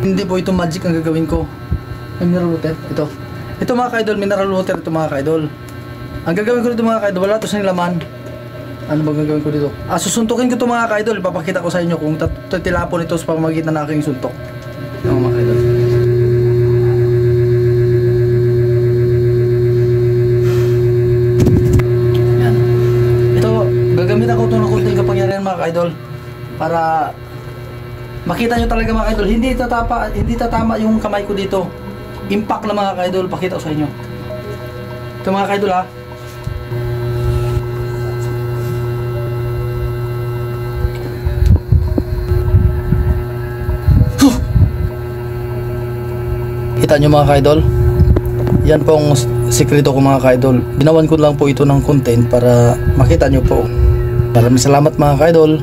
Hindi po ito magic ang gagawin ko. Mineral water, ito. Ito mga ka-idol, mineral water ito mga ka-idol. Ang gagawin ko dito mga ka-idol, wala ito sa laman. Ano ba gagawin ko dito? Susuntukin ko ito mga ka-idol, ipapakita ko sa inyo kung tatilapon ito sa pamamagitan ng aking suntok. Ito mga ka-idol. Yan. Ito, gagamitan ko ito ng kunting kapangyarihan mga ka-idol para makita nyo talaga mga ka-idol, hindi tatama yung kamay ko dito. Impact na mga ka-idol, pakita ko sa inyo. Ito mga ka-idol ha. Kita nyo mga ka-idol, yan pong sikreto ko mga ka-idol. Ginawan ko lang po ito ng content para makita nyo po. Maraming salamat mga ka-idol.